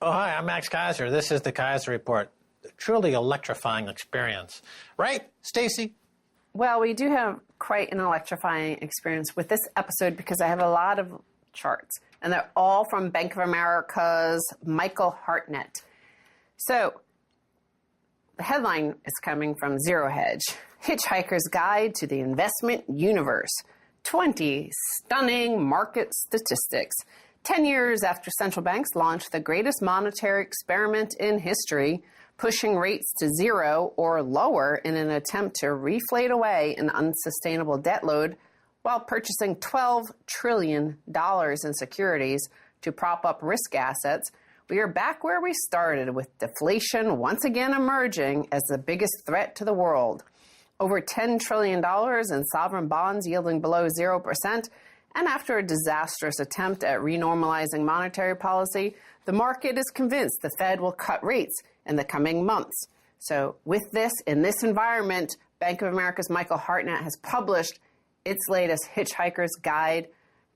Oh, hi, I'm Max Kaiser. This is the Kaiser Report. A truly electrifying experience. Right, Stacy? Well, we do have quite an electrifying experience with this episode because I have a lot of charts, and they're all from Bank of America's Michael Hartnett. So, the headline is coming from Zero Hedge. Hitchhiker's Guide to the Investment Universe. 20 stunning market statistics. 10 years after central banks launched the greatest monetary experiment in history, pushing rates to zero or lower in an attempt to reflate away an unsustainable debt load while purchasing $12 trillion in securities to prop up risk assets, we are back where we started, with deflation once again emerging as the biggest threat to the world. Over $10 trillion in sovereign bonds yielding below 0%, and after a disastrous attempt at renormalizing monetary policy, the market is convinced the Fed will cut rates in the coming months. So with this, in this environment, Bank of America's Michael Hartnett has published its latest Hitchhiker's Guide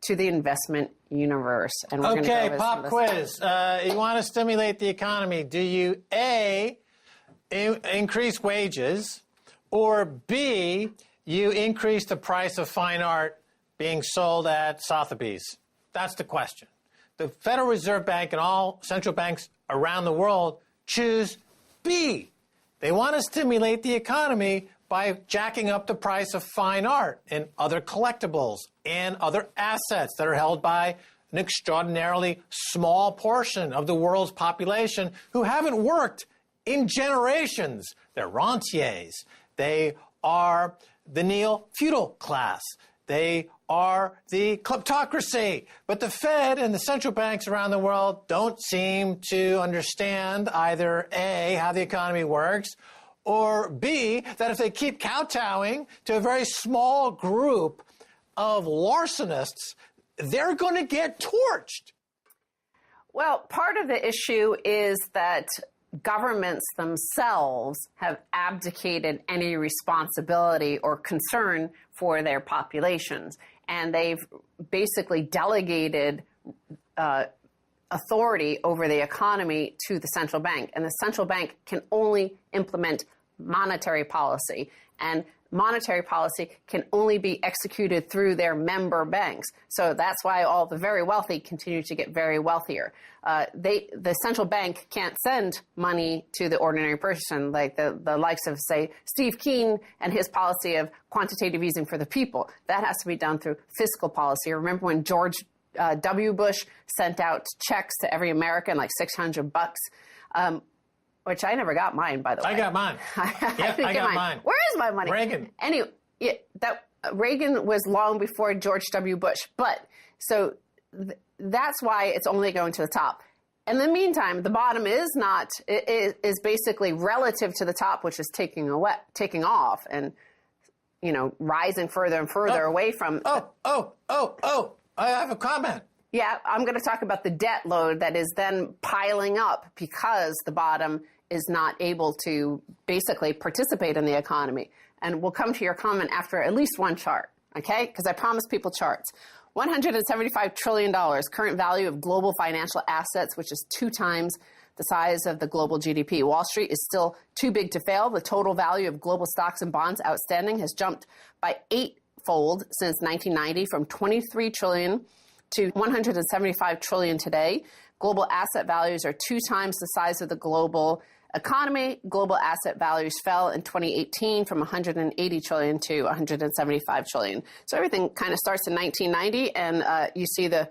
to the Investment Universe. And we're okay, go pop quiz. You want to stimulate the economy. Do you A, increase wages, or B, you increase the price of fine art being sold at Sotheby's? That's the question. The Federal Reserve Bank and all central banks around the world choose B. They want to stimulate the economy by jacking up the price of fine art and other collectibles and other assets that are held by an extraordinarily small portion of the world's population who haven't worked in generations. They're rentiers. They are the neo-feudal class. They are the kleptocracy. But the Fed and the central banks around the world don't seem to understand either A, how the economy works, or B, that if they keep kowtowing to a very small group of larcenists, they're going to get torched. Well, part of the issue is that governments themselves have abdicated any responsibility or concern for their populations. And they've basically delegated authority over the economy to the central bank. And the central bank can only implement monetary policy. And monetary policy can only be executed through their member banks. So that's why all the very wealthy continue to get very wealthier. The central bank can't send money to the ordinary person, like the likes of, say, Steve Keen and his policy of quantitative easing for the people. That has to be done through fiscal policy. Remember when George W. Bush sent out checks to every American, like $600, which I never got mine, by the way. I got mine. I got mine. Where is my money? Reagan. Anyway, Reagan was long before George W. Bush. But so that's why it's only going to the top. In the meantime, the bottom is not, is basically relative to the top, which is taking off and, rising further and further away from. I have a comment. Yeah, I'm going to talk about the debt load that is then piling up because the bottom is not able to basically participate in the economy. And we'll come to your comment after at least one chart, okay? Because I promised people charts. $175 trillion, current value of global financial assets, which is 2 times the size of the global GDP. Wall Street is still too big to fail. The total value of global stocks and bonds outstanding has jumped by 8-fold since 1990, from 23 trillion to 175 trillion today. Global asset values are 2 times the size of the global economy. Global asset values fell in 2018 from 180 trillion to 175 trillion. So everything kind of starts in 1990, and you see the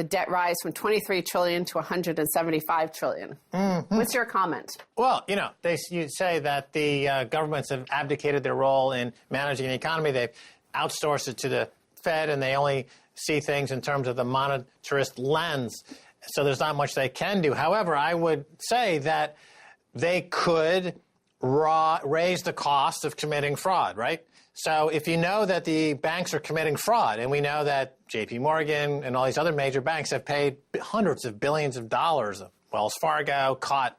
debt rise from 23 trillion to 175 trillion. Mm-hmm. What's your comment? Well, you say that the governments have abdicated their role in managing the economy. They've outsourced it to the Fed, and they only see things in terms of the monetarist lens. So there's not much they can do. However, I would say that they could raise the cost of committing fraud, right? So if you know that the banks are committing fraud, and we know that JP Morgan and all these other major banks have paid hundreds of billions of dollars, Wells Fargo caught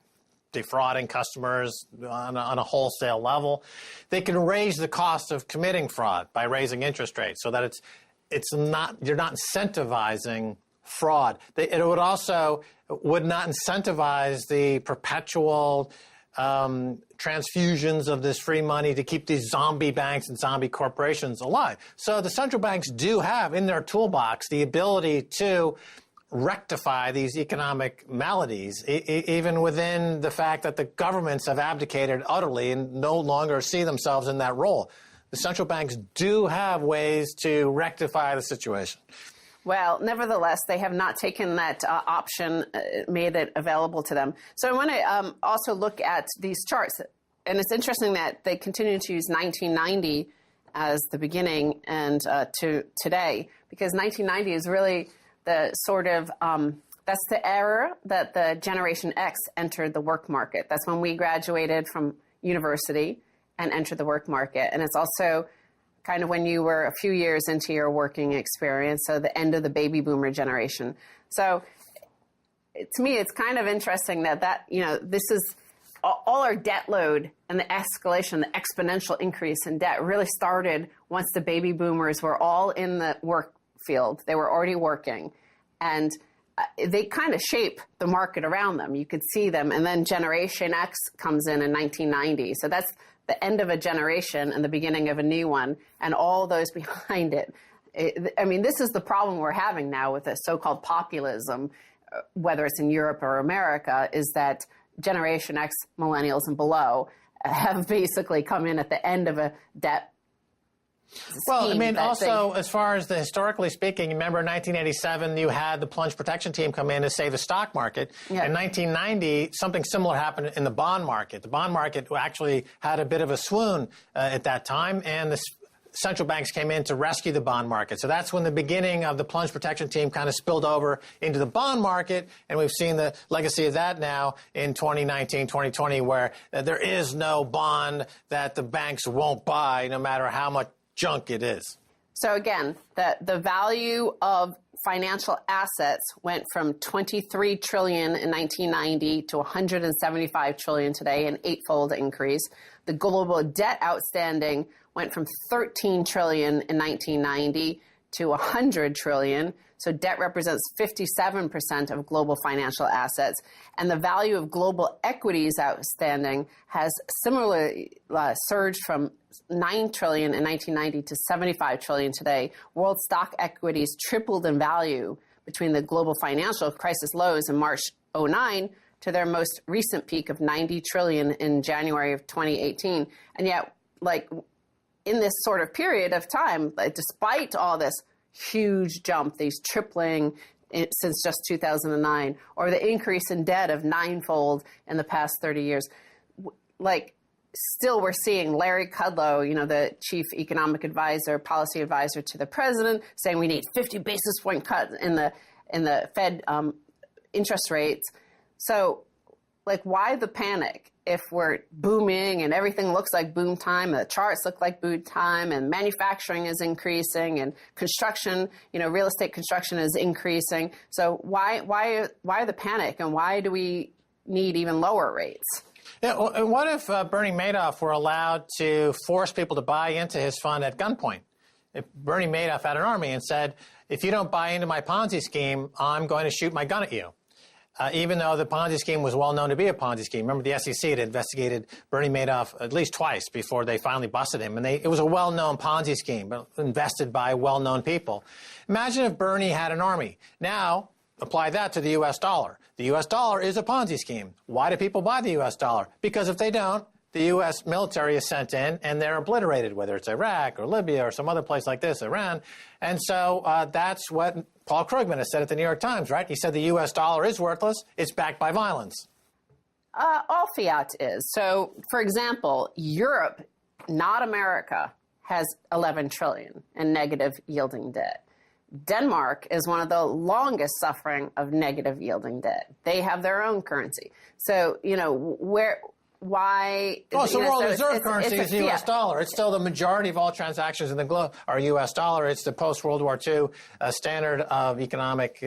defrauding customers on a wholesale level, they can raise the cost of committing fraud by raising interest rates so that you're not incentivizing fraud. It would also would not incentivize the perpetual transfusions of this free money to keep these zombie banks and zombie corporations alive. So the central banks do have in their toolbox the ability to rectify these economic maladies, even within the fact that the governments have abdicated utterly and no longer see themselves in that role. The central banks do have ways to rectify the situation. Well, nevertheless, they have not taken that option, made it available to them. So I want to also look at these charts. And it's interesting that they continue to use 1990 as the beginning and to today, because 1990 is really the sort of, that's the era that the Generation X entered the work market. That's when we graduated from university and entered the work market. And it's also kind of when you were a few years into your working experience, so the end of the baby boomer generation. So to me, it's kind of interesting that this is all our debt load and the escalation, the exponential increase in debt really started once the baby boomers were all in the work field. They were already working, and they kind of shape the market around them. You could see them, and then Generation X comes in 1990. So that's the end of a generation and the beginning of a new one, and all those behind it. I mean, this is the problem we're having now with the so-called populism, whether it's in Europe or America, is that Generation X, millennials and below, have basically come in at the end of a debt scheme. Well, I mean, also, as far as the historically speaking, remember in 1987, you had the plunge protection team come in to save the stock market. Yeah. In 1990, something similar happened in the bond market. The bond market actually had a bit of a swoon at that time, and the central banks came in to rescue the bond market. So that's when the beginning of the plunge protection team kind of spilled over into the bond market, and we've seen the legacy of that now in 2019, 2020, where there is no bond that the banks won't buy, no matter how much junk it is. So again, the value of financial assets went from 23 trillion in 1990 to 175 trillion today, an eightfold increase. The global debt outstanding went from 13 trillion in 1990 to 100 trillion. So debt represents 57% of global financial assets. And the value of global equities outstanding has similarly surged from 9 trillion in 1990 to 75 trillion today. World stock equities tripled in value between the global financial crisis lows in March 2009 to their most recent peak of 90 trillion in January of 2018. And yet, in this sort of period of time, despite all this huge jump, these tripling since just 2009, or the increase in debt of ninefold in the past 30 years, still we're seeing Larry Kudlow, the chief economic advisor, policy advisor to the president, saying we need 50 basis point cut in the Fed interest rates. So, why the panic if we're booming and everything looks like boom time, the charts look like boom time, and manufacturing is increasing, and construction, real estate construction is increasing. So why the panic, and why do we need even lower rates? Yeah, well, what if Bernie Madoff were allowed to force people to buy into his fund at gunpoint? If Bernie Madoff had an army and said, if you don't buy into my Ponzi scheme, I'm going to shoot my gun at you. Even though the Ponzi scheme was well known to be a Ponzi scheme. Remember, the SEC had investigated Bernie Madoff at least twice before they finally busted him. And it was a well-known Ponzi scheme, invested by well-known people. Imagine if Bernie had an army. Now, apply that to the U.S. dollar. The U.S. dollar is a Ponzi scheme. Why do people buy the U.S. dollar? Because if they don't, the U.S. military is sent in and they're obliterated, whether it's Iraq or Libya or some other place like this, Iran. And so that's what Paul Krugman has said at the New York Times, right? He said the U.S. dollar is worthless. It's backed by violence. All fiat is. So, for example, Europe, not America, has 11 trillion in negative yielding debt. Denmark is one of the longest suffering of negative yielding debt. They have their own currency. So, Oh, so world reserve currency is the U.S. dollar. It's still the majority of all transactions in the globe are U.S. dollar. It's the post-World War II standard of economic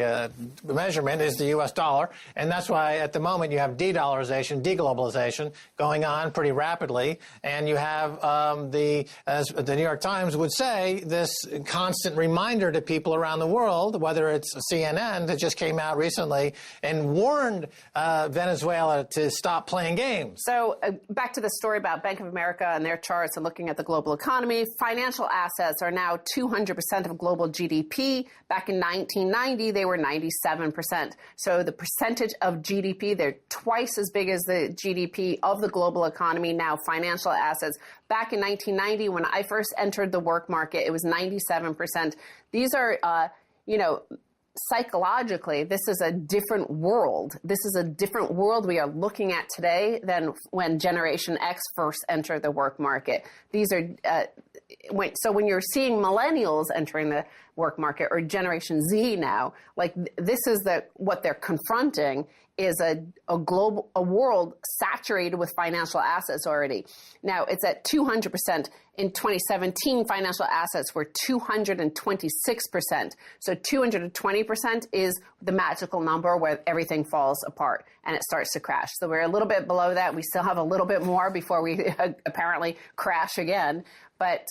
measurement is the U.S. dollar. And that's why at the moment you have de-dollarization, de-globalization going on pretty rapidly. And you have as the New York Times would say, this constant reminder to people around the world, whether it's CNN that just came out recently and warned Venezuela to stop playing games. So back to the story about Bank of America and their charts and looking at the global economy. Financial assets are now 200% of global GDP. Back in 1990, they were 97%. So the percentage of GDP, they're twice as big as the GDP of the global economy now, financial assets. Back in 1990, when I first entered the work market, it was 97%. These are, psychologically, this is a different world. This is a different world we are looking at today than when Generation X first entered the work market. These are, so when you're seeing millennials entering the work market or Generation Z now, like this is what they're confronting is a world saturated with financial assets already. Now, it's at 200%. In 2017, financial assets were 226%. So 220% is the magical number where everything falls apart and it starts to crash. So we're a little bit below that. We still have a little bit more before we apparently crash again. But,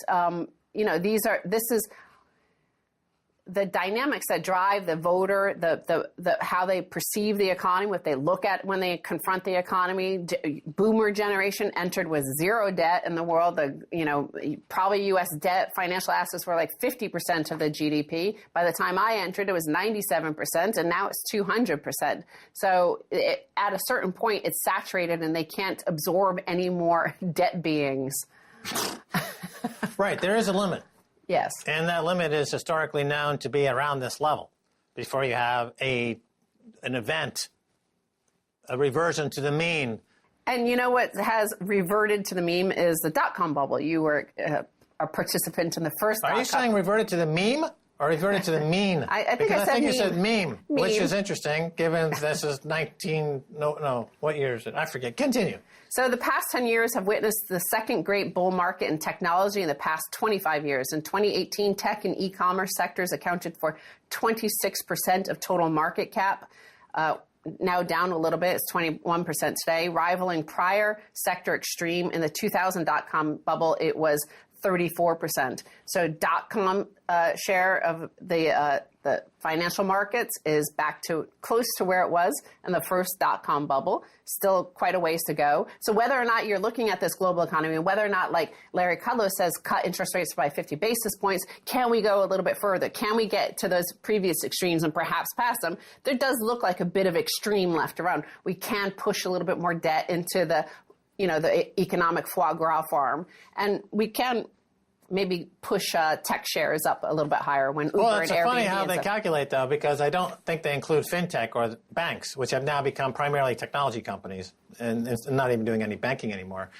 this is the dynamics that drive the voter, the how they perceive the economy, what they look at when they confront the economy. Boomer generation entered with zero debt in the world. Probably U.S. debt, financial assets were like 50% of the GDP. By the time I entered, it was 97%, and now it's 200%. So at a certain point, it's saturated, and they can't absorb any more debt beings. Right, there is a limit. Yes. And that limit is historically known to be around this level before you have an event, a reversion to the mean. And you know what has reverted to the mean is the dot-com bubble. You were a participant in the first Are you saying reverted to the meme or reverted to the mean? I think you said meme, which is interesting given this is what year is it? I forget. Continue. So the past 10 years have witnessed the second great bull market in technology in the past 25 years. In 2018, tech and e-commerce sectors accounted for 26% of total market cap. Now down a little bit, it's 21% today, rivaling prior sector extreme. In the 2000 dot-com bubble, it was 34%. So dot-com share of the financial markets is back to close to where it was in the first dot-com bubble. Still quite a ways to go. So whether or not you're looking at this global economy, whether or not, like Larry Kudlow says, cut interest rates by 50 basis points, can we go a little bit further? Can we get to those previous extremes and perhaps past them? There does look like a bit of extreme left around. We can push a little bit more debt into the economic foie gras farm, and we can maybe push tech shares up a little bit higher when Uber and Airbnb. Well, it's funny how they calculate, though, because I don't think they include fintech or banks, which have now become primarily technology companies and it's not even doing any banking anymore.